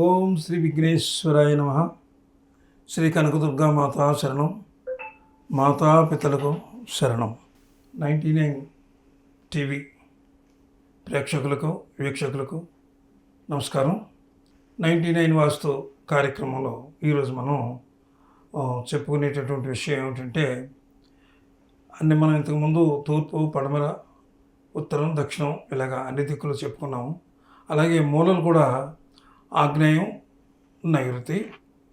ఓం శ్రీ విఘ్నేశ్వరాయ నమ. శ్రీ కనకదుర్గా మాతా శరణం. మాతాపితలకు శరణం. 99 టీవీ ప్రేక్షకులకు వీక్షకులకు నమస్కారం. 99 వాస్తు కార్యక్రమంలో ఈరోజు మనం చెప్పుకునేటటువంటి విషయం ఏమిటంటే, మనం ఇంతకుముందు తూర్పు, పడమర, ఉత్తరం, దక్షిణం ఇలాగా అన్ని దిక్కులు చెప్పుకున్నాము. అలాగే మూలలు కూడా ఆగ్నేయం, నైరుతి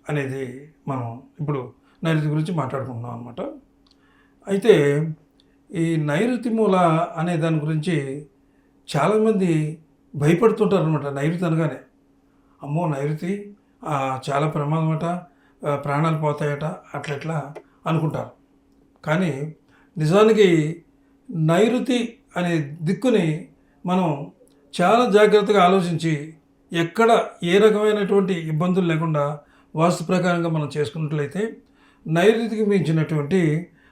అనేది మనం ఇప్పుడు నైరుతి గురించి మాట్లాడుకుంటున్నాం అన్నమాట. అయితే ఈ నైరుతి మూల అనే దాని గురించి చాలామంది భయపడుతుంటారు అనమాట. నైరుతి అనగానే అమ్మో నైరుతి చాలా ప్రమాదం అట, ప్రాణాలు పోతాయట, అట్లా అనుకుంటారు. కానీ నిజానికి నైరుతి అనే దిక్కుని మనం చాలా జాగ్రత్తగా ఆలోచించి ఎక్కడ ఏ రకమైనటువంటి ఇబ్బందులు లేకుండా వాస్తు ప్రకారంగా మనం చేసుకున్నట్లయితే నైరుతికి మించినటువంటి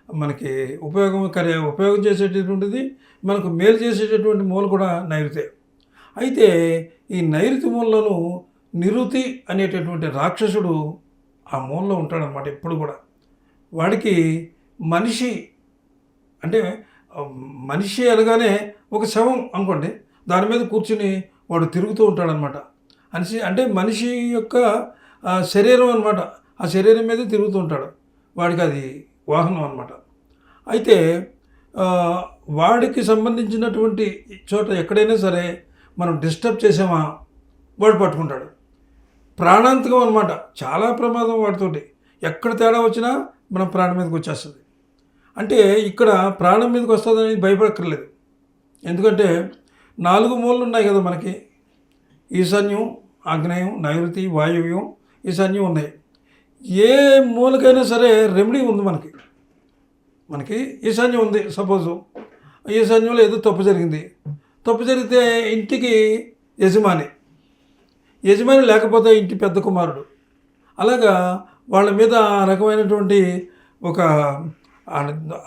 మనకి ఉపయోగం చేసేటటువంటిది, మనకు మేలు చేసేటటువంటి మూల కూడా నైరుతే. అయితే ఈ నైరుతి మూలను నిరుతి అనేటటువంటి రాక్షసుడు ఆ మూలలో ఉంటాడనమాట. ఎప్పుడు కూడా వాడికి మనిషి అంటే మనిషి అనగానే ఒక శవం అనుకోండి, దాని మీద కూర్చుని వాడు తిరుగుతూ ఉంటాడనమాట. అంటే మనిషి యొక్క శరీరం అనమాట. ఆ శరీరం మీద తిరుగుతూ ఉంటాడు. వాడికి అది వాహనం అనమాట. అయితే వాడికి సంబంధించినటువంటి చోట ఎక్కడైనా సరే మనం డిస్టర్బ్ చేసామా వాడు పట్టుకుంటాడు. ప్రాణాంతకం అనమాట. చాలా ప్రమాదం వాడితోటి. ఎక్కడ తేడా వచ్చినా మనం ప్రాణం మీదకి వచ్చేస్తుంది. అంటే ఇక్కడ ప్రాణం మీదకి వస్తుందని భయపడక్కర్లేదు. ఎందుకంటే 4 మూలలు ఉన్నాయి కదా మనకి. ఈశాన్యం, ఆగ్నేయం, నైరుతి, వాయువ్యం, ఈశాన్యం ఉన్నాయి. ఏ మూలకైనా సరే రెమెడీ ఉంది మనకి ఈశాన్యం ఉంది. సపోజు ఈశాన్యంలో ఏదో తప్పు జరిగితే ఇంటికి యజమాని లేకపోతే ఇంటి పెద్ద కుమారుడు. అలాగా వాళ్ళ మీద ఆ రకమైనటువంటి ఒక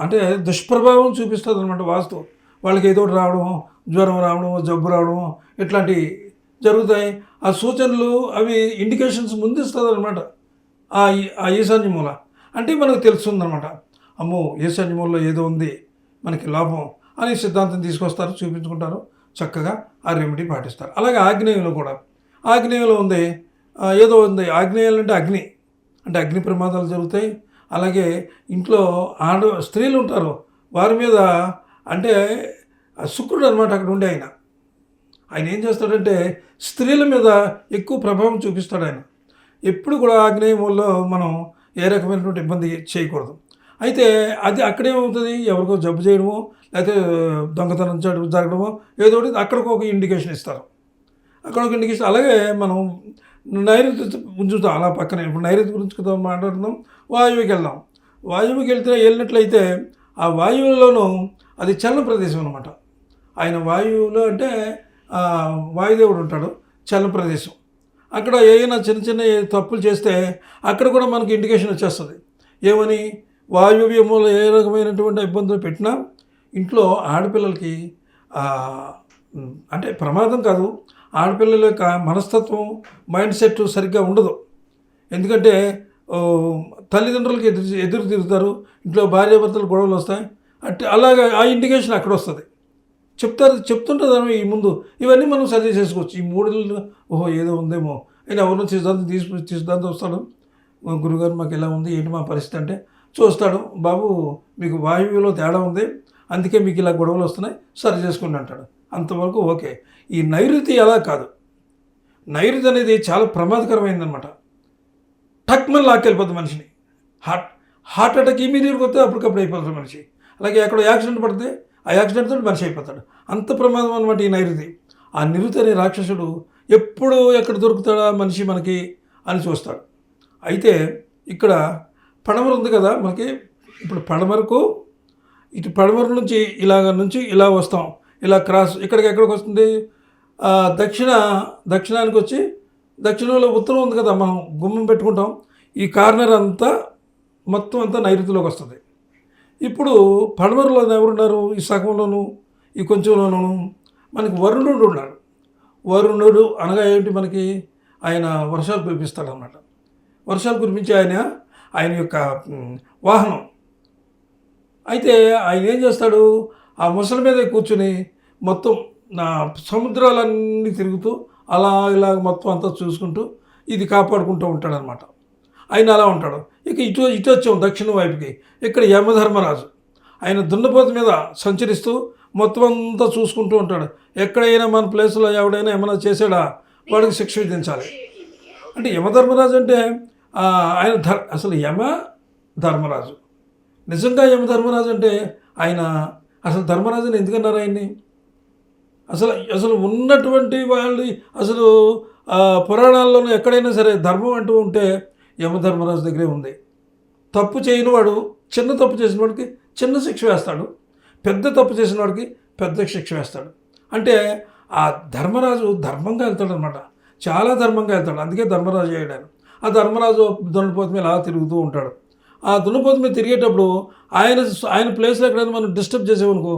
అంటే దుష్ప్రభావం చూపిస్తుంది అనమాట వాస్తు. వాళ్ళకి ఏదో రావడము, జ్వరం రావడము, జబ్బు రావడము ఇట్లాంటివి జరుగుతాయి. ఆ సూచనలు అవి ఇండికేషన్స్ ముందిస్తుంది అనమాట ఆ ఈశాన్య మూల. అంటే మనకు తెలుస్తుందన్నమాట. అమ్మో ఈశాన్య మూలలో ఏదో ఉంది మనకి లోపం అని సిద్ధాంతం తీసుకొస్తారు, చూపించుకుంటారు, చక్కగా ఆ రెమెడీ పాటిస్తారు. అలాగే ఆగ్నేయంలో ఉంది ఏదో ఉంది. ఆగ్నేయాలు అంటే అగ్ని ప్రమాదాలు జరుగుతాయి. అలాగే ఇంట్లో స్త్రీలు ఉంటారు, వారి మీద అంటే శుక్రుడు అనమాట అక్కడ ఉండే ఆయన ఏం చేస్తాడంటే స్త్రీల మీద ఎక్కువ ప్రభావం చూపిస్తాడు ఆయన. ఎప్పుడు కూడా ఆగ్నేయంలో మనం ఏ రకమైనటువంటి ఇబ్బంది చేయకూడదు. అయితే అది అక్కడేమవుతుంది, ఎవరికో జబ్బు చేయడమో లేకపోతే దొంగతనం జరగడమో ఏదో ఒకటి అక్కడికి ఒక ఇండికేషన్ ఇస్తారు. అలాగే మనం నైరుతి ఉంచుతాం అలా పక్కనే. ఇప్పుడు నైరుతి గురించి మాట్లాడుతున్నాం. వాయువుకి వెళ్ళినట్లయితే ఆ వాయువులోనూ అది చలన ప్రదేశం అనమాట. ఆయన వాయువులో అంటే వాయుదేవుడు ఉంటాడు, చలన ప్రదేశం. అక్కడ ఏమైనా చిన్న తప్పులు చేస్తే అక్కడ కూడా మనకి ఇండికేషన్ వచ్చేస్తుంది. ఏమని, వాయువ్యములో ఏ రకమైనటువంటి ఇబ్బందులు పెట్టినా ఇంట్లో ఆడపిల్లలకి అంటే ప్రమాదం కాదు, ఆడపిల్లల యొక్క మనస్తత్వం, మైండ్ సెట్ సరిగ్గా ఉండదు. ఎందుకంటే తల్లిదండ్రులకి ఎదురు తిరుగుతారు, ఇంట్లో భార్యాభర్తలు గొడవలు వస్తాయి. అలాగే ఆ ఇండికేషన్ అక్కడ వస్తుంది. చెప్తుంటుంది ఈ ముందు. ఇవన్నీ మనం సర్జరీ చేసుకోవచ్చు. ఈ 3 ఓహో ఏదో ఉందేమో అని ఎవరినో సిద్ధాంతం వస్తాడు. గురుగారు మాకు ఎలా ఉంది, ఏంటి మా పరిస్థితి అంటే చూస్తాడు. బాబు మీకు వాయువులో తేడా ఉంది, అందుకే మీకు ఇలా గొడవలు వస్తున్నాయి, సరి చేసుకోండి అంటాడు. అంతవరకు ఓకే. ఈ నైరుతి అలా కాదు. నైరుతి అనేది చాలా ప్రమాదకరమైందనమాట. టక్మని లాక్కెళ్ళిపోతుంది మనిషిని. హార్ట్ అటాక్ ఇమీడియట్గా వస్తే అప్పటికప్పుడు అయిపోతుంది మనిషి. అలాగే ఎక్కడో యాక్సిడెంట్ పడితే ఆ యాక్సిడెంట్తో మనిషి అయిపోతాడు. అంత ప్రమాదం అనమాట ఈ నైరుతి. ఆ నిరుతి అనే రాక్షసుడు ఎప్పుడు ఎక్కడ దొరుకుతాడా మనిషి మనకి అని చూస్తాడు. అయితే ఇక్కడ పడమర ఉంది కదా మనకి. ఇప్పుడు పడమర నుంచి ఇలా వస్తాం, ఇలా క్రాస్ ఎక్కడికి వస్తుంది, దక్షిణానికి వచ్చి దక్షిణంలో ఉత్తరం ఉంది కదా, మనం గుమ్మం పెట్టుకుంటాం. ఈ కార్నర్ అంతా మొత్తం అంతా నైరుతిలోకి వస్తుంది. ఇప్పుడు పడమరలో ఎవరున్నారు, ఈ సగంలోనూ ఈ కొంచెంలోనూ మనకి వరుణుడు ఉన్నాడు. వరుణుడు అనగా ఏంటి, మనకి ఆయన వర్షాలు కురిపిస్తాడనమాట. వర్షాలు కురిపించి ఆయన యొక్క వాహనం. అయితే ఆయన ఏం చేస్తాడు, ఆ ముసలి మీద కూర్చుని మొత్తం నా సముద్రాలన్నీ తిరుగుతూ అలా ఇలా మొత్తం అంతా చూసుకుంటూ ఇది కాపాడుకుంటూ ఉంటాడనమాట. ఆయన అలా ఉంటాడు. ఇక ఇటు వచ్చాం దక్షిణం వైపుకి. ఇక్కడ యమధర్మరాజు ఆయన దున్నపోతు మీద సంచరిస్తూ మొత్తం అంతా చూసుకుంటూ ఉంటాడు. ఎక్కడైనా మన ప్లేస్లో ఎవడైనా ఏమైనా చేసాడా వాడికి శిక్ష విధించాలి. అంటే యమధర్మరాజు అంటే ఆయన అసలు ధర్మరాజు నిజంగా యమధర్మరాజు అంటే ఆయన అసలు ధర్మరాజుని ఎందుకన్నారు ఆయన్ని? అసలు ఉన్నటువంటి వాళ్ళు అసలు పురాణాల్లోనూ ఎక్కడైనా సరే ధర్మం అంటూ ఉంటే యమధర్మరాజు దగ్గరే ఉంది. తప్పు చేయని వాడు చిన్న తప్పు చేసిన వాడికి చిన్న శిక్ష వేస్తాడు, పెద్ద తప్పు చేసిన వాడికి పెద్ద శిక్ష వేస్తాడు. అంటే ఆ ధర్మరాజు ధర్మంగా వెళ్తాడు అనమాట, చాలా ధర్మంగా వెళ్తాడు. అందుకే ధర్మరాజు అయ్యాడు. ఆ ధర్మరాజు దున్నపోతు మీద అలా తిరుగుతూ ఉంటాడు. ఆ దున్నపోతు మీద తిరిగేటప్పుడు ఆయన ప్లేస్లో ఎక్కడైనా మనం డిస్టర్బ్ చేసామనుకో,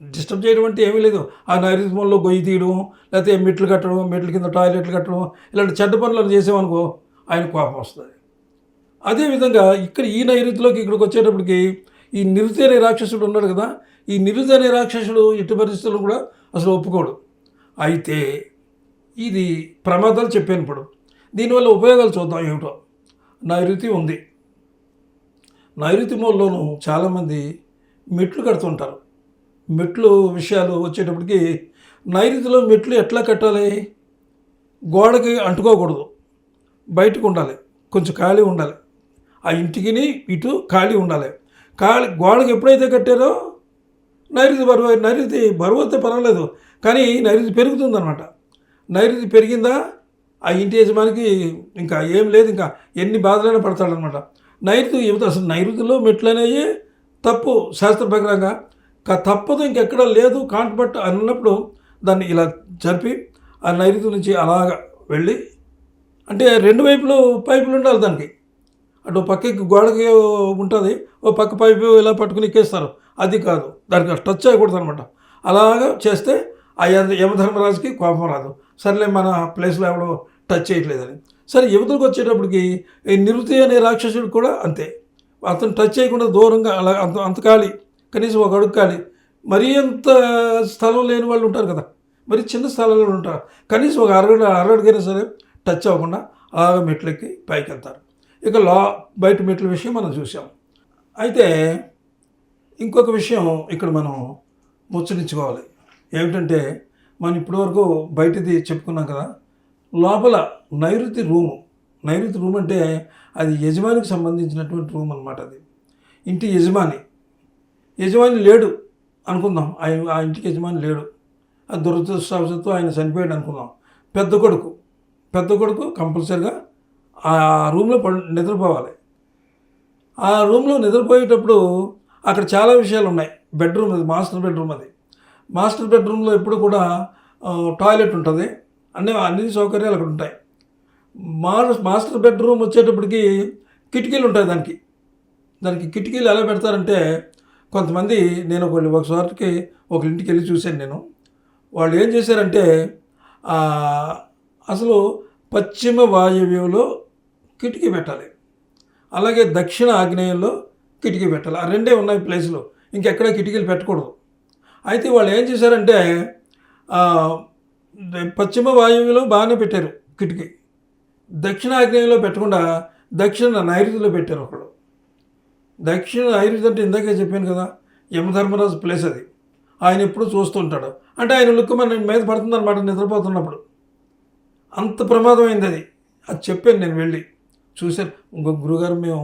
డిస్టర్బ్ చేయడం అంటే ఏమీ లేదు, ఆ నైరుతిలో గొయ్యి తీయడం, లేకపోతే మెట్లు కట్టడం, మెట్ల కింద టాయిలెట్లు కట్టడం, ఇలాంటి చెడ్డ పనులను చేసామనుకో ఆయన కోపం వస్తుంది. అదేవిధంగా ఇక్కడ ఈ నైరుతిలోకి ఇక్కడికి వచ్చేటప్పటికి ఈ నిరుతి అనే రాక్షసుడు ఉన్నాడు కదా, ఈ నిరుతి అనే రాక్షసుడు ఎట్టి పరిస్థితుల్లో కూడా అసలు ఒప్పుకోడు. అయితే ఇది ప్రమాదాలు చెప్పాను. ఇప్పుడు దీనివల్ల ఉపయోగాలు చూద్దాం ఏమిటో. నైరుతి ఉంది. నైరుతి మూలలోనూ చాలామంది మెట్లు కడుతుంటారు. మెట్లు విషయాలు వచ్చేటప్పటికి నైరుతిలో మెట్లు ఎట్లా కట్టాలి? గోడకి అంటుకోకూడదు, బయటకు ఉండాలి, కొంచెం ఖాళీ ఉండాలి. ఆ ఇంటికి ఇటు ఖాళీ ఉండాలి. గోడకి ఎప్పుడైతే కట్టారో నైరుతి బరువు అయితే పర్వాలేదు, కానీ నైరుతి పెరుగుతుందన్నమాట. నైరుతి పెరిగిందా ఆ ఇంటి యజమానికి ఇంకా ఏం లేదు, ఇంకా ఎన్ని బాధలైనా పడతాడనమాట. అసలు నైరుతిలో మెట్లు అనేవి తప్పు శాస్త్ర ప్రకారంగా తప్పదు, ఇంకెక్కడ లేదు కాంట్బట్ అన్నప్పుడు దాన్ని ఇలా జరిపి ఆ నైరుతి నుంచి అలాగ వెళ్ళి, అంటే రెండు వైపులు పైపులు ఉండాలి దానికి. అటు పక్కకి గోడకి ఉంటుంది, ఓ పక్క పైపు ఇలా పట్టుకుని ఎక్కేస్తారు. అది కాదు, దానికి టచ్ చేయకూడదు అనమాట. అలాగా చేస్తే ఆ యమధర్మరాజుకి కోపం రాదు. సర్లే మన ప్లేస్లో ఎవడో టచ్ చేయట్లేదని. సరే యువతలకు వచ్చేటప్పటికి ఈ నిరుతి అనే రాక్షసుడు కూడా అంతే. అతను టచ్ చేయకుండా దూరంగా అలా అంత ఖాళీ, కనీసం ఒక అడుగు ఖాళీ. మరీ అంత స్థలం లేని వాళ్ళు ఉంటారు కదా, మరి చిన్న స్థలంలో ఉంటారు, కనీసం ఒక అరడుగైనా సరే టచ్ అవ్వకుండా అలాగ మెట్లెక్కి పైకి వెళ్తారు. ఇక బయట మెట్ల విషయం మనం చూసాం. అయితే ఇంకొక విషయం ఇక్కడ మనం ముచ్చరించుకోవాలి. ఏమిటంటే మనం ఇప్పటివరకు బయటది చెప్పుకున్నాం కదా, లోపల నైరుతి రూమ్ అంటే అది యజమానికి సంబంధించినటువంటి రూమ్ అనమాట. అది ఇంటి యజమాని లేడు అనుకుందాం, ఆ ఇంటికి యజమాని లేడు, ఆ దురదృష్టవశాత్తు ఆయన చనిపోయాడు అనుకుందాం. పెద్ద కొడుకు కంపల్సరిగా ఆ రూమ్లో నిద్రపోవాలి. ఆ రూమ్లో నిద్రపోయేటప్పుడు అక్కడ చాలా విషయాలు ఉన్నాయి. బెడ్రూమ్ అది, మాస్టర్ బెడ్రూమ్లో ఎప్పుడు కూడా టాయిలెట్ ఉంటుంది, అన్ని సౌకర్యాలు అక్కడ ఉంటాయి. మాస్టర్ బెడ్రూమ్ వచ్చేటప్పటికి కిటికీలు ఉంటాయి. దానికి కిటికీలు ఎలా పెడతారంటే, కొంతమంది నేను ఒకసారికి ఒక ఇంటికి వెళ్ళి చూశాను నేను. వాళ్ళు ఏం చేశారంటే అసలు పశ్చిమ వాయువ్యంలో కిటికీ పెట్టాలి, అలాగే దక్షిణ ఆగ్నేయంలో కిటికీ పెట్టాలి. ఆ రెండే ఉన్నాయి ప్లేసులు, ఇంకెక్కడ కిటికీలు పెట్టకూడదు. అయితే వాళ్ళు ఏం చేశారంటే పశ్చిమ వాయువ్యంలో బాగానే పెట్టారు కిటికీ, దక్షిణ ఆగ్నేయంలో పెట్టకుండా దక్షిణ నైరుతిలో పెట్టారు ఒకడు. దక్షిణ నైరుతి అంటే ఇందాకే చెప్పాను కదా, యమధర్మరాజు ప్లేస్ అది. ఆయన ఎప్పుడు చూస్తూ ఉంటాడు, అంటే ఆయన లుక్ మన మీద పడుతుందన్నమాట నిద్రపోతున్నప్పుడు. అంత ప్రమాదమైంది అది చెప్పాను నేను, వెళ్ళి చూశాను. ఇంకొక గురుగారు మేము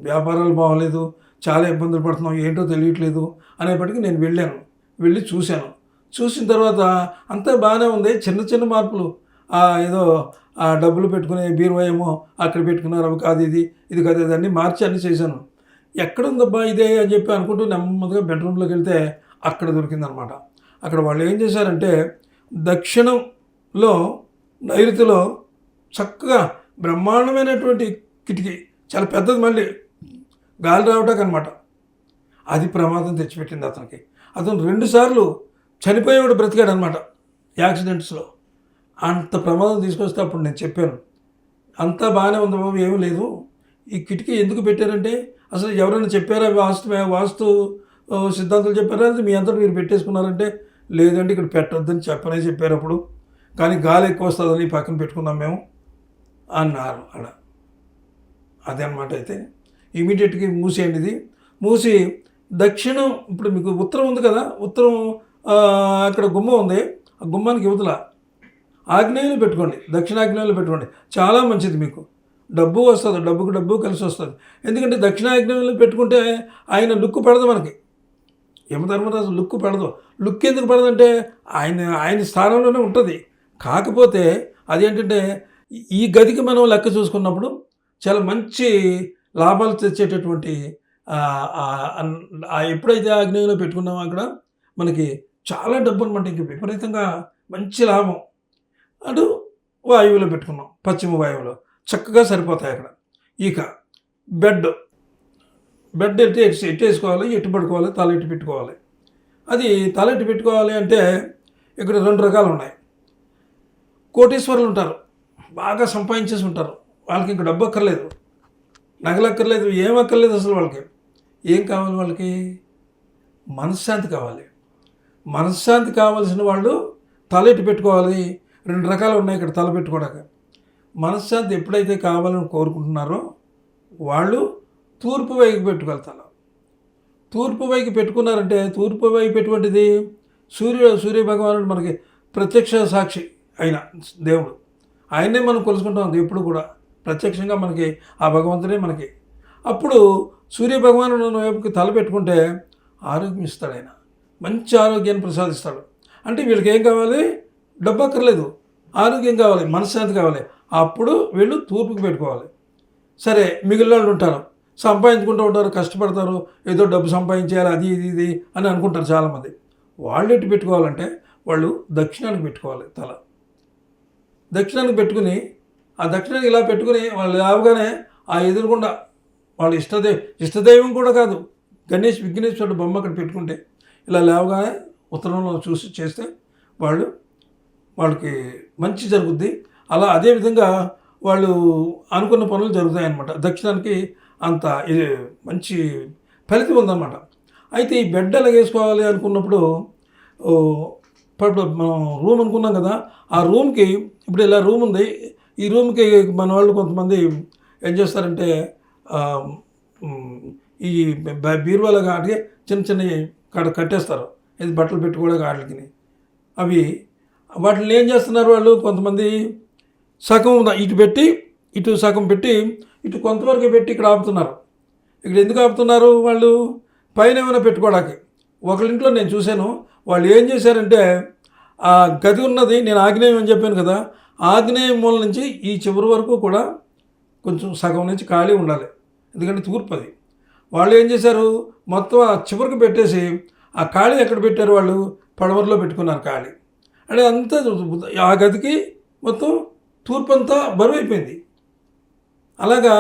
వ్యాపారాలు బాగోలేదు, చాలా ఇబ్బందులు పడుతున్నాం, ఏంటో తెలియట్లేదు అనేప్పటికీ నేను వెళ్ళి చూశాను. చూసిన తర్వాత అంతా బాగానే ఉంది, చిన్న మార్పులు. ఏదో డబ్బులు పెట్టుకునే బీరువా ఏమో అక్కడ పెట్టుకున్నారు, అవి కాదు ఇది కాదు, అన్నీ మార్చి అన్నీ చేశాను. ఎక్కడుందబ్బా ఇదే అని చెప్పి అనుకుంటూ నెమ్మదిగా బెడ్రూమ్లోకి వెళ్తే అక్కడ దొరికిందనమాట. అక్కడ వాళ్ళు ఏం చేశారంటే దక్షిణంలో నైరుతిలో చక్కగా బ్రహ్మాండమైనటువంటి కిటికీ, చాలా పెద్దది, మళ్ళీ గాలి రావటానికి అనమాట. అది ప్రమాదం తెచ్చిపెట్టింది అతనికి. అతను 2 సార్లు చనిపోయేవాడు బ్రతికాడు అనమాట యాక్సిడెంట్స్లో. అంత ప్రమాదం తీసుకొస్తే అప్పుడు నేను చెప్పాను, అంతా బాగానే ఉంది బాబు, ఏమీ లేదు, ఈ కిటికీ ఎందుకు పెట్టారంటే అసలు ఎవరైనా చెప్పారా, వాస్తు సిద్ధాంతాలు చెప్పారా, అది మీ అంతా మీరు పెట్టేసుకున్నారంటే లేదంటే ఇక్కడ పెట్టొద్దని చెప్పనే చెప్పారు అప్పుడు, కానీ గాలి ఎక్కువ వస్తుందని పక్కన పెట్టుకున్నాం మేము అన్నారు అక్కడ. అదే అన్నమాట. అయితే ఇమీడియట్గా మూసేయండి, ఇది మూసి దక్షిణం, ఇప్పుడు మీకు ఉత్తరం ఉంది కదా, ఉత్తరం అక్కడ గుమ్మం ఉంది, ఆ గుమ్మానికి యువతల ఆగ్నేయంలో పెట్టుకోండి, దక్షిణాగ్నేయంలో పెట్టుకోండి, చాలా మంచిది, మీకు డబ్బు వస్తుంది, డబ్బుకు డబ్బు కలిసి వస్తుంది. ఎందుకంటే దక్షిణాగ్నేయంలో పెట్టుకుంటే ఆయన లుక్ పడదు మనకి, యమధర్మరాజు లుక్ పడదు. లుక్ ఎందుకు పడదంటే ఆయన స్థానంలోనే ఉంటుంది. కాకపోతే అదేంటంటే ఈ గదికి మనం లెక్క చూసుకున్నప్పుడు చాలా మంచి లాభాలు తెచ్చేటటువంటి ఎప్పుడైతే ఆగ్నేయంలో పెట్టుకున్నామో అక్కడ మనకి చాలా డబ్బు అనమాట, ఇంక విపరీతంగా మంచి లాభం. అటు వాయువులో పెట్టుకున్నాం, పశ్చిమ వాయువులో చక్కగా సరిపోతాయి అక్కడ. ఇక బెడ్ ఎటు వేసుకోవాలి, ఎటు పడుకోవాలి, తల ఎటు పెట్టుకోవాలి. అది తల ఎటు పెట్టుకోవాలి అంటే ఇక్కడ 2 రకాలు ఉన్నాయి. కోటీశ్వరులు ఉంటారు, బాగా సంపాదించేసి ఉంటారు, వాళ్ళకి ఇంక డబ్బు అక్కర్లేదు, నగలు అక్కర్లేదు, ఏం అక్కర్లేదు అసలు. వాళ్ళకి ఏం కావాలి, వాళ్ళకి మనశ్శాంతి కావాలి. మనశ్శాంతి కావాల్సిన వాళ్ళు తల ఎటు పెట్టుకోవాలి. 2 రకాలు ఉన్నాయి ఇక్కడ తల పెట్టుకోవడానికి. మనశ్శాంతి ఎప్పుడైతే కావాలని కోరుకుంటున్నారో వాళ్ళు తూర్పు వైపు పెట్టుకెళ్తారు. తూర్పు వైపు పెట్టుకున్నారంటే, తూర్పు వైపు ఎటువంటిది, సూర్య భగవానుడు మనకి ప్రత్యక్ష సాక్షి అయిన దేవుడు, ఆయన్నే మనం కొలుసుకుంటాం ఎప్పుడు కూడా, ప్రత్యక్షంగా మనకి ఆ భగవంతుడే మనకి. అప్పుడు సూర్య భగవానుడు వైపుకి తల పెట్టుకుంటే ఆరోగ్యం ఇస్తాడు, ఆయన మంచి ఆరోగ్యాన్ని ప్రసాదిస్తాడు. అంటే వీళ్ళకి ఏం కావాలి, డబ్బు అక్కర్లేదు, ఆరోగ్యం కావాలి, మనశ్శాంతి కావాలి, అప్పుడు వీళ్ళు తూర్పుకి పెట్టుకోవాలి. సరే, మిగిలిన వాళ్ళు ఉంటారు, సంపాదించుకుంటూ ఉంటారు, కష్టపడతారు, ఏదో డబ్బు సంపాదించేయాలి, అది ఇది అని అనుకుంటారు చాలామంది. వాళ్ళు ఎటు పెట్టుకోవాలంటే వాళ్ళు దక్షిణానికి పెట్టుకోవాలి తల. దక్షిణానికి పెట్టుకుని, ఆ దక్షిణానికి ఇలా పెట్టుకుని వాళ్ళు లేవగానే ఆ ఎదురుగుండా వాళ్ళ ఇష్టదైవం కూడా కాదు, విఘ్నేశ్వరుడు బొమ్మ అక్కడ పెట్టుకుంటే ఇలా లేవగానే ఉత్తరంలో చూసి చేస్తే వాళ్ళకి మంచి జరుగుద్ది. అలా అదేవిధంగా వాళ్ళు అనుకున్న పనులు జరుగుతాయన్నమాట. దక్షిణానికి అంత ఇది మంచి ఫలితం ఉందన్నమాట. అయితే ఈ బెడ్ ఎలా వేసుకోవాలి అనుకున్నప్పుడు, ఇప్పుడు మనం రూమ్ అనుకున్నాం కదా, ఆ రూమ్కి ఇప్పుడు ఇలా రూమ్ ఉంది, ఈ రూమ్కి మన వాళ్ళు కొంతమంది ఏం చేస్తారంటే ఈ బీరువాలుగా అంటే చిన్నవి కట్టేస్తారు, ఇది బట్టలు పెట్టుకోవడానికి వాటికి. అవి వాటిని ఏం చేస్తున్నారు వాళ్ళు, కొంతమంది సగం ఇటు పెట్టి, ఇటు సగం పెట్టి, ఇటు కొంతవరకు పెట్టి ఇక్కడ ఆపుతున్నారు. ఇక్కడ ఎందుకు ఆపుతున్నారు, వాళ్ళు పైన ఏమైనా పెట్టుకోవడానికి. ఒకరింట్లో నేను చూశాను, వాళ్ళు ఏం చేశారంటే ఆ గది ఉన్నది, నేను ఆగ్నేయం అని చెప్పాను కదా, ఆగ్నేయం మూల నుంచి ఈ చివరి వరకు కూడా కొంచెం సగం నుంచి ఖాళీ ఉండాలి, ఎందుకంటే తూర్పు అది. వాళ్ళు ఏం చేశారు, మొత్తం ఆ చివరికి పెట్టేసి ఆ ఖాళీ ఎక్కడ పెట్టారు, వాళ్ళు పడమరలో పెట్టుకున్నారు ఖాళీ. అంటే అంతా ఆ గదికి మొత్తం తూర్పు అంతా బరువు అయిపోయింది. అలాగా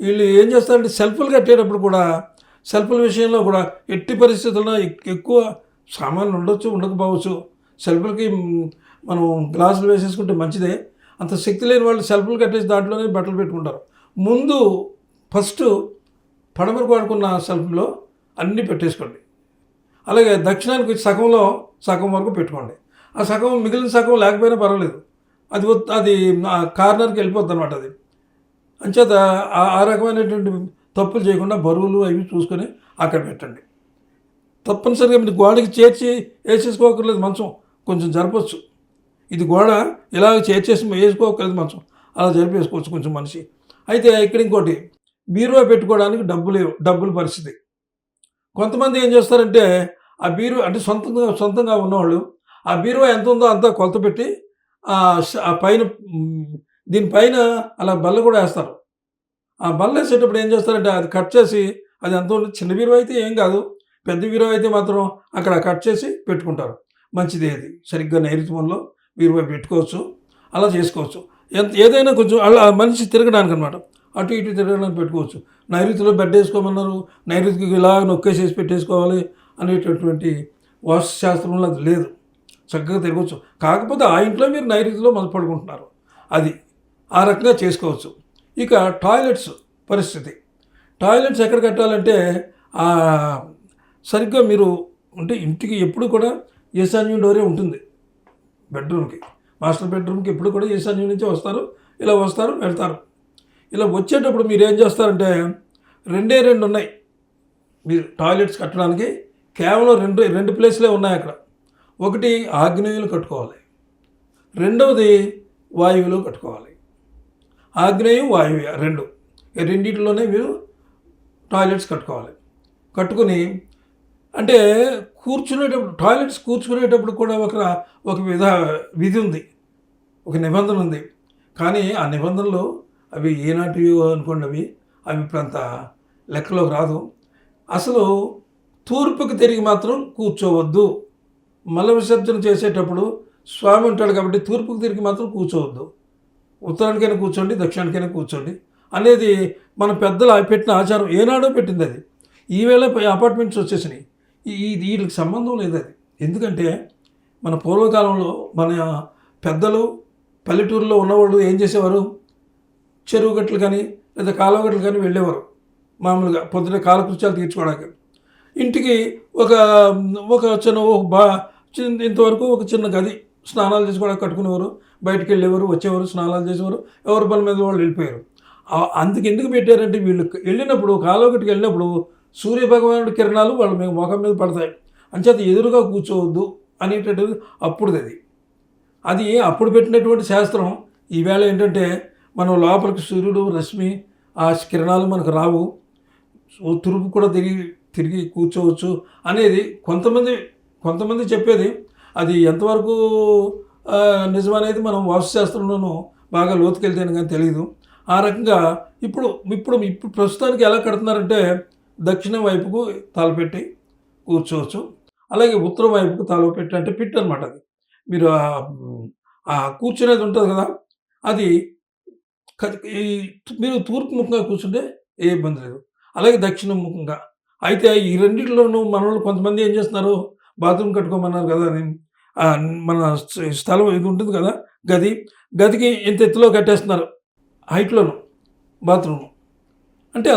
వీళ్ళు ఏం చేస్తారంటే సెల్ఫ్లు కట్టేటప్పుడు కూడా, సెల్ఫ్ల విషయంలో కూడా ఎట్టి పరిస్థితుల్లో ఎక్కువ సామాన్లు ఉండొచ్చు, ఉండకపోవచ్చు. సెల్ఫ్లకి మనం గ్లాసులు వేసేసుకుంటే మంచిదే. అంత శక్తి లేని వాళ్ళు సెల్ఫ్లు కట్టేసి దాంట్లోనే బట్టలు పెట్టుకుంటారు. ముందు ఫస్ట్ పడమరకు వాడుకున్న సెల్ఫ్లో అన్నీ పెట్టేసుకోండి. అలాగే దక్షిణానికి సగం వరకు పెట్టుకోండి. ఆ సగం, మిగిలిన సగం లేకపోయినా పర్వాలేదు, అది కార్నర్కి వెళ్ళిపోద్ది అనమాట. అది అంచేత ఆ రకమైనటువంటి తప్పులు చేయకుండా బరువులు అవి చూసుకొని అక్కడ పెట్టండి. తప్పనిసరిగా మీరు గోడకి చేర్చి వేసేసుకోకర్లేదు, మంచం కొంచెం జరపచ్చు. ఇది గోడ ఇలా చేర్చేసి వేసుకోకర్లేదు, మంచం అలా జరిపేసుకోవచ్చు కొంచెం మనిషి. అయితే ఇక్కడ ఇంకోటి, బీరువా పెట్టుకోవడానికి డబ్బుల పరిస్థితి. కొంతమంది ఏం చేస్తారంటే ఆ బీరువా అంటే సొంతంగా ఉన్నవాళ్ళు ఆ బీరువా ఎంత ఉందో అంతా కొలత పెట్టి ఆ పైన దీనిపైన అలా బల్ల కూడా వేస్తారు. ఆ బల్ల వేసేటప్పుడు ఏం చేస్తారంటే అది కట్ చేసి, అది ఎంత ఉంది, చిన్న బీరువా అయితే ఏం కాదు, పెద్ద బీరువా అయితే మాత్రం అక్కడ కట్ చేసి పెట్టుకుంటారు. మంచిది, అది సరిగ్గా నైరుత్యంలో బీరువా పెట్టుకోవచ్చు, అలా చేసుకోవచ్చు. ఏదైనా కొంచెం అలా మనిషి తిరగడానికి అనమాట, అటు ఇటు తిరగడానికి పెట్టుకోవచ్చు. నైరుతిలో బెడ్ వేసుకోమన్నారు, నైరుతికి ఇలా నొక్కేసేసి పెట్టేసుకోవాలి అనేటటువంటి వాస్తుశాస్త్రంలో అది లేదు. చక్కగా తిరగవచ్చు. కాకపోతే ఆ ఇంట్లో మీరు నైరుతిలో మొదలు పడుకుంటున్నారు, అది ఆ రకంగా చేసుకోవచ్చు. ఇక టాయిలెట్స్ పరిస్థితి. టాయిలెట్స్ ఎక్కడ కట్టాలంటే సరిగ్గా మీరు అంటే ఇంటికి ఎప్పుడు కూడా ఈశాన్యం డోరే ఉంటుంది. బెడ్రూమ్కి, మాస్టర్ బెడ్రూమ్కి ఎప్పుడు కూడా ఈశాన్యం నుంచే వస్తారు, ఇలా వస్తారు వెళ్తారు. ఇలా వచ్చేటప్పుడు మీరు ఏం చేస్తారంటే రెండు ఉన్నాయి మీరు టాయిలెట్స్ కట్టడానికి. కేవలం రెండు ప్లేస్లే ఉన్నాయి అక్కడ. ఒకటి ఆగ్నేయులు కట్టుకోవాలి, రెండవది వాయువులో కట్టుకోవాలి. ఆగ్నేయం వాయువ్య రెండింటిలోనే మీరు టాయిలెట్స్ కట్టుకోవాలి. కట్టుకుని అంటే టాయిలెట్స్ కూర్చునేటప్పుడు కూడా ఒక విధి ఉంది, ఒక నిబంధన ఉంది. కానీ ఆ నిబంధనలు అవి ఏనాటివి అనుకోండి, అవి ఇప్పుడు అంత లెక్కలోకి రాదు. అసలు తూర్పుకి తిరిగి మాత్రం కూర్చోవద్దు. మల విసర్జన చేసేటప్పుడు స్వామి ఉంటాడు కాబట్టి తూర్పుకి తిరిగి మాత్రం కూర్చోవద్దు. ఉత్తరానికైనా కూర్చోండి, దక్షిణానికైనా కూర్చోండి అనేది మన పెద్దలు పెట్టిన ఆచారం. ఏనాడో పెట్టింది అది. ఈవేళ అపార్ట్మెంట్స్ వచ్చేసినాయి, వీళ్ళకి సంబంధం లేదు అది. ఎందుకంటే మన పూర్వకాలంలో మన పెద్దలు పల్లెటూరులో ఉన్నవాళ్ళు ఏం చేసేవారు, చెరువు గట్లు కానీ లేదా కాలువ గట్లు కానీ వెళ్ళేవారు. మామూలుగా పొద్దున కాలకృత్యాలు తీర్చుకోవడానికి ఇంటికి ఇంతవరకు ఒక చిన్న గది స్నానాలు చేసుకోవడానికి కట్టుకునేవారు. బయటికి వెళ్ళేవారు, వచ్చేవారు, స్నానాలు చేసేవారు, ఎవరి పని మీద వాళ్ళు వెళ్ళిపోయారు. ఎందుకు పెట్టారంటే వీళ్ళు వెళ్ళినప్పుడు కాలువగట్టుకు వెళ్ళినప్పుడు సూర్యభగవానుడి కిరణాలు వాళ్ళ ముఖం మీద పడతాయి, అంచేత ఎదురుగా కూర్చోవద్దు అనేటటువంటిది అది అప్పుడు పెట్టినటువంటి శాస్త్రం. ఈవేళ ఏంటంటే మనం లోపలికి సూర్యుడు రశ్మి ఆ కిరణాలు మనకు రావు, తూర్పు కూడా తిరిగి కూర్చోవచ్చు అనేది కొంతమంది చెప్పేది. అది ఎంతవరకు నిజమనేది మనం వాస్తుశాస్త్రంలోనూ బాగా లోతుకెళ్తేనే కానీ తెలియదు. ఆ రకంగా ఇప్పుడు ప్రస్తుతానికి ఎలా కడుతున్నారంటే దక్షిణం వైపుకు తలపెట్టి కూర్చోవచ్చు, అలాగే ఉత్తరం వైపుకు తలపెట్టి అంటే పిట్ అనమాట. అది మీరు కూర్చునేది ఉంటుంది కదా, అది మీరు తూర్పు ముఖంగా కూర్చుంటే ఏ ఇబ్బంది లేదు, అలాగే దక్షిణ ముఖంగా. అయితే ఈ రెండింటిలోనూ మనోళ్ళు కొంతమంది ఏం చేస్తున్నారు, బాత్రూమ్ కట్టుకోమన్నారు కదా అని మన స్థలం ఇది ఉంటుంది కదా, గదికి ఇంత ఎత్తులో కట్టేస్తున్నారు, హైట్లోను బాత్రూమ్. అంటే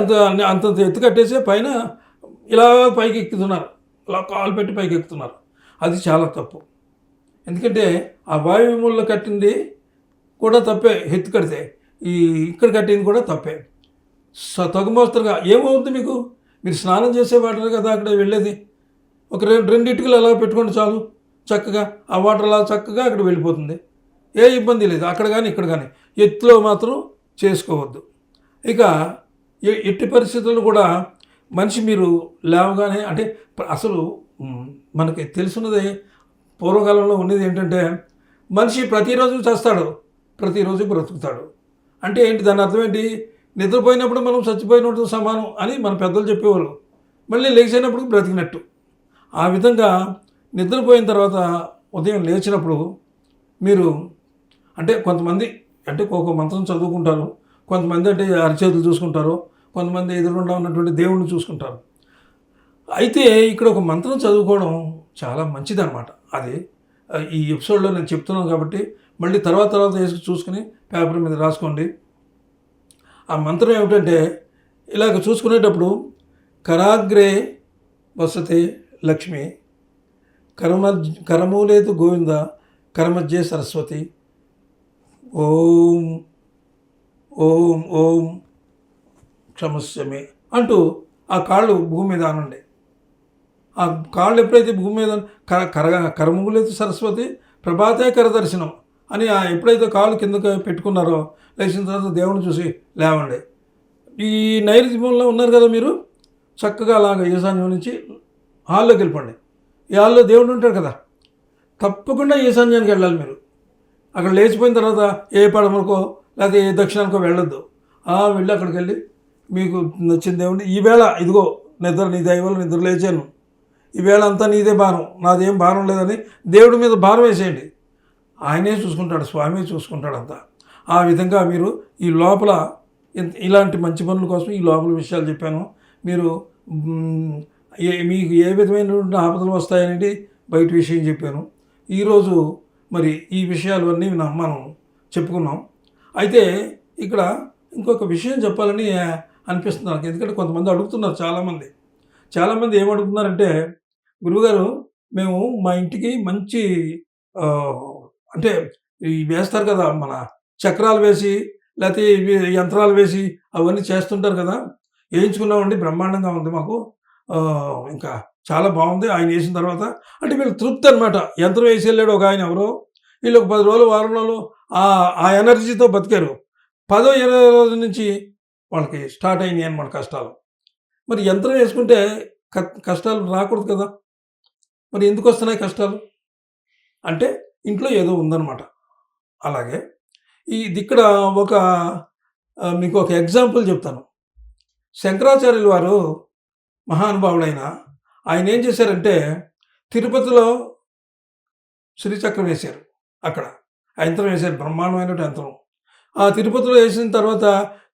అంత ఎత్తు కట్టేసే పైన ఇలా పైకి ఎక్కుతున్నారు, ఇలా కాలు పెట్టి పైకి ఎక్కుతున్నారు. అది చాలా తప్పు. ఎందుకంటే ఆ వాయువుల్లో కట్టింది కూడా తప్పే, ఎత్తు కడితే ఇక్కడ కట్టింది కూడా తప్పే. తగుమోస్తరుగా ఏమవుతుంది మీకు, మీరు స్నానం చేసే వాటర్ కదా అక్కడ వెళ్ళేది, ఒక రెండు ఇటుకలు అలా పెట్టుకోండి చాలు, చక్కగా ఆ వాటర్ అలా చక్కగా అక్కడ వెళ్ళిపోతుంది, ఏ ఇబ్బంది లేదు. అక్కడ కానీ ఇక్కడ కానీ ఎత్తులో మాత్రం చేసుకోవద్దు. ఇక ఎట్టి పరిస్థితుల్లో కూడా మనిషి మీరు లేవగానే అంటే అసలు మనకి తెలుసున్నదే పూర్వకాలంలో ఉన్నది ఏంటంటే మనిషి ప్రతిరోజు చేస్తాడు, ప్రతిరోజు బ్రతుకుతాడు. అంటే ఏంటి, దాని అర్థం ఏంటి, నిద్రపోయినప్పుడు మనం చచ్చిపోయినట్టు సమానం అని మన పెద్దలు చెప్పేవాళ్ళు. మళ్ళీ లేచినప్పుడు బ్రతికినట్టు. ఆ విధంగా నిద్రపోయిన తర్వాత ఉదయం లేచినప్పుడు మీరు అంటే కొంతమంది అంటే ఒక మంత్రం చదువుకుంటారు, కొంతమంది అంటే అరిచేతులు చూసుకుంటారు, కొంతమంది ఎదురుగుండా ఉన్నటువంటి దేవుణ్ణి చూసుకుంటారు. అయితే ఇక్కడ ఒక మంత్రం చదువుకోవడం చాలా మంచిదన్నమాట. అది ఈ ఎపిసోడ్లో నేను చెప్తున్నాను కాబట్టి మళ్ళీ తర్వాత వేసుకు చూసుకుని పేపర్ మీద రాసుకోండి. ఆ మంత్రం ఏమిటంటే ఇలాగ చూసుకునేటప్పుడు కరాగ్రే వసతే లక్ష్మి, కరమూలేదు గోవింద, కరమధ్యే సరస్వతి, ఓం ఓం ఓం క్షమస్యమే అంటూ ఆ కాళ్ళు భూమి మీద ఆనండి. ఆ కాళ్ళు ఎప్పుడైతే భూమి మీద కరమూలేదు సరస్వతి ప్రభాతే కరదర్శనం అని ఎప్పుడైతే కాళ్ళు కిందకి పెట్టుకున్నారో లేచిన తర్వాత దేవుని చూసి లేవండి. ఈ నైరుత్యంలో ఉన్నారు కదా మీరు, చక్కగా అలాగ ఈశాన్యం నుంచి హాల్లోకి వెళ్ళిపోండి. ఈ హాల్లో దేవుడు ఉంటాడు కదా, తప్పకుండా ఈశాన్యానికి వెళ్ళాలి మీరు. అక్కడ లేచిపోయిన తర్వాత ఏ పడమలకో లేకపోతే ఏ దక్షిణానికో వెళ్ళొద్దు. వెళ్ళి అక్కడికి వెళ్ళి మీకు నచ్చిన దేవుడిని ఈవేళ ఇదిగో నీ దైవాలు నిద్ర లేచాను, ఈవేళ అంతా నీదే భారం, నాదేం భారం లేదని దేవుడి మీద భారం వేసేయండి. ఆయనే చూసుకుంటాడు, స్వామి చూసుకుంటాడు అంతా. ఆ విధంగా మీరు ఈ లోపల ఇలాంటి మంచి పనుల కోసం ఈ లోపల విషయాలు చెప్పాను. మీరు మీకు ఏ విధమైనటువంటి ఆపదలు వస్తాయనేది బయట విషయం చెప్పాను. ఈరోజు మరి ఈ విషయాలు అన్నీ మనం చెప్పుకున్నాం. అయితే ఇక్కడ ఇంకొక విషయం చెప్పాలని అనిపిస్తుంది నాకు. ఎందుకంటే కొంతమంది అడుగుతున్నారు చాలామంది ఏమడుగుతున్నారంటే, గురువుగారు మేము మా ఇంటికి మంచి ఆహ్, అంటే ఈ వేస్తారు కదా! మన చక్రాలు వేసి లేతే ఇవి యంత్రాలు వేసి అవన్నీ చేస్తుంటారు కదా! ఏయించుకున్నామండి బ్రహ్మాండంగా ఉంది మాకు. ఇంకా చాలా బావుంది ఆయనేసిన తర్వాత. అంటే వీళ్ళకి తృప్తనమాట. యంత్రం ఏసెళ్ళాడు ఒకాయన ఎవరో. వీళ్ళు ఒక 10 రోజులు, వారం రోజులు ఆ ఎనర్జీతో బతికారు. 10, 20 రోజుల నుంచి వాళ్ళకి స్టార్ట్ అయినాయన్నమాట కష్టాలు. మరి యంత్రం ఏసుకుంటే కష్టాలు రాకూడదు కదా! మరి ఎందుకొస్తున్నాయి కష్టాలు? అంటే ఇంట్లో ఏదో ఉందనమాట. అలాగే ఇదిక్కడ ఒక మీకు ఒక ఎగ్జాంపుల్ చెప్తాను. శంకరాచార్యులు వారు మహానుభావుడైన ఆయనేం చేశారంటే, తిరుపతిలో శ్రీచక్రం వేశారు అక్కడ. ఆ యంత్రం వేశారు. బ్రహ్మాండమైనటువంటి యంత్రం. ఆ తిరుపతిలో వేసిన తర్వాత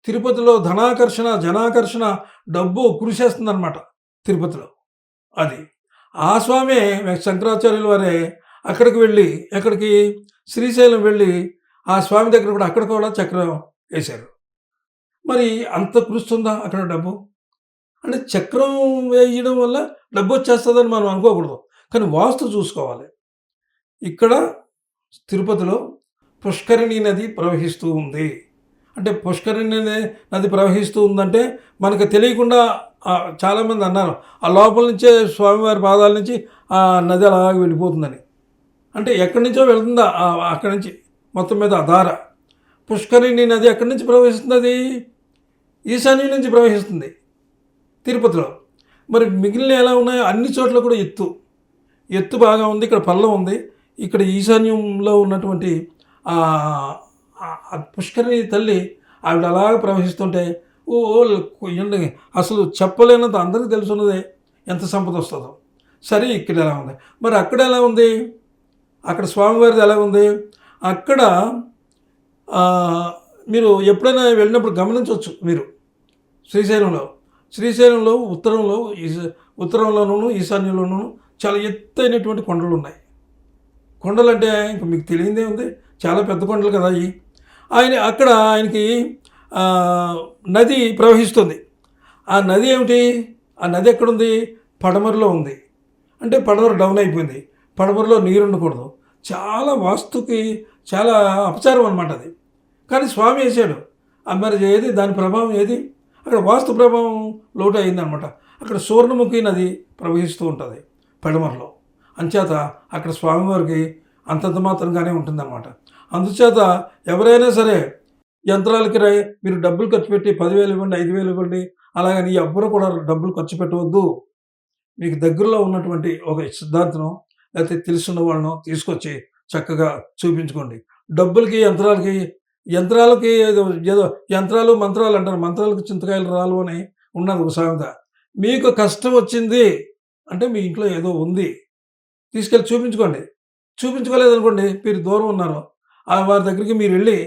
తిరుపతిలో ధనాకర్షణ, జనాకర్షణ, డబ్బు కురిసేస్తుందనమాట తిరుపతిలో. అది. ఆ స్వామే శంకరాచార్యుల వారే అక్కడికి వెళ్ళి, ఎక్కడికి శ్రీశైలం వెళ్ళి ఆ స్వామి దగ్గర కూడా అక్కడ కూడా చక్రం వేశారు. మరి అంత కురుస్తుందా అక్కడ డబ్బు? అంటే చక్రం వేయడం వల్ల డబ్బొచ్చేస్తదని మనం అనుకోకూడదు. కానీ వాస్తు చూసుకోవాలి. ఇక్కడ తిరుపతిలో పుష్కరిణి నది ప్రవహిస్తూ ఉంది. అంటే పుష్కరిణి నది ప్రవహిస్తూ ఉందంటే మనకు తెలియకుండా చాలామంది అన్నారు. ఆ లోపల నుంచే స్వామివారి పాదాల నుంచి ఆ నది అలాగే వెళ్ళిపోతుందని. అంటే ఎక్కడి నుంచో వెళ్తుందా అక్కడి నుంచి మొత్తం మీద ఆ ధార. పుష్కరిణి నది ఎక్కడి నుంచి ప్రవహిస్తుంది? అది ఈశాన్యం నుంచి ప్రవహిస్తుంది తిరుపతిలో. మరి మిగిలిన ఎలా ఉన్నాయో అన్ని చోట్ల కూడా ఎత్తు బాగా ఉంది. ఇక్కడ పల్లం ఉంది. ఇక్కడ ఈశాన్యంలో ఉన్నటువంటి పుష్కరిణి తల్లి ఆవిడ అలాగ ప్రవహిస్తుంటే అసలు చెప్పలేనంత అందరికీ తెలుసున్నదే ఎంత సంపద వస్తుందో. సరే ఇక్కడ ఎలా ఉంది? మరి అక్కడ ఎలా ఉంది? అక్కడ స్వామివారిది ఎలా ఉంది? అక్కడ మీరు ఎప్పుడైనా వెళ్ళినప్పుడు గమనించవచ్చు మీరు. శ్రీశైలంలో ఉత్తరంలోనూ ఈశాన్యంలోనూ చాలా ఎత్తైనటువంటి కొండలు ఉన్నాయి. కొండలు అంటే ఇంకా మీకు తెలియదే ఉంది, చాలా పెద్ద కొండలు కదా అవి. ఆయనకి నది ప్రవహిస్తుంది. ఆ నది ఏమిటి? ఆ నది ఎక్కడుంది? పడమరలో ఉంది. అంటే పడమర డౌన్ అయిపోయింది. పడమరలో నీరు ఉండకూడదు. చాలా వాస్తుకి చాలా అపచారం అనమాట అది. కానీ స్వామి వేసాడు. మరి ఏది దాని ప్రభావం ఏది? అక్కడ వాస్తు ప్రభావం లోటు అయిందనమాట. అక్కడ సువర్ణముఖి నది ప్రవహిస్తూ ఉంటుంది పడమరలో. అంచేత అక్కడ స్వామివారికి అంతంత మాత్రంగానే ఉంటుందన్నమాట. అందుచేత ఎవరైనా సరే యంత్రాలకి మీరు డబ్బులు ఖర్చు పెట్టి 10,000 ఇవ్వండి, 5,000 ఇవ్వండి అలాగని ఎవ్వరూ కూడా డబ్బులు ఖర్చు పెట్టవద్దు. మీకు దగ్గరలో ఉన్నటువంటి ఒక సిద్ధాంతం లేకపోతే తెలుసున్న వాళ్ళను తీసుకొచ్చి చక్కగా చూపించుకోండి. డబ్బులకి యంత్రాలకి ఏదో యంత్రాలు మంత్రాలు అంటారు. మంత్రాలకు చింతకాయలు రాలు అని ఉన్నది ఒక సామెత. మీకు కష్టం వచ్చింది అంటే మీ ఇంట్లో ఏదో ఉంది, తీసుకెళ్ళి చూపించుకోండి. చూపించుకోలేదనుకోండి, మీరు దూరం ఉన్నారు, వారి దగ్గరికి మీరు వెళ్ళి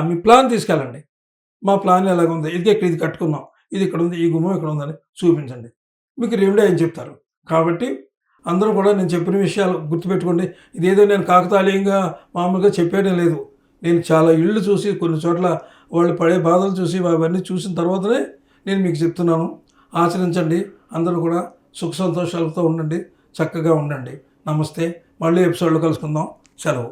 మీ ప్లాన్ తీసుకెళ్ళండి. మా ప్లాన్ ఎలాగుంది, ఇది కట్టుకున్నాం, ఇది ఇక్కడ ఉంది, ఈ గుమ్మం ఇక్కడ ఉందని చూపించండి. మీకు రెమెడీ అని చెప్తారు. కాబట్టి అందరూ కూడా నేను చెప్పిన విషయాలు గుర్తుపెట్టుకోండి. ఇదేదో నేను కాకతాళీయంగా మామూలుగా చెప్పేయడం లేదు. నేను చాలా ఇళ్ళు చూసి కొన్ని చోట్ల వాళ్ళు పడే బాధలు చూసి అవన్నీ చూసిన తర్వాతనే నేను మీకు చెప్తున్నాను. ఆచరించండి. అందరూ కూడా సుఖ సంతోషాలతో ఉండండి, చక్కగా ఉండండి. నమస్తే. మళ్ళీ ఎపిసోడ్లో కలుసుకుందాం. సెలవు.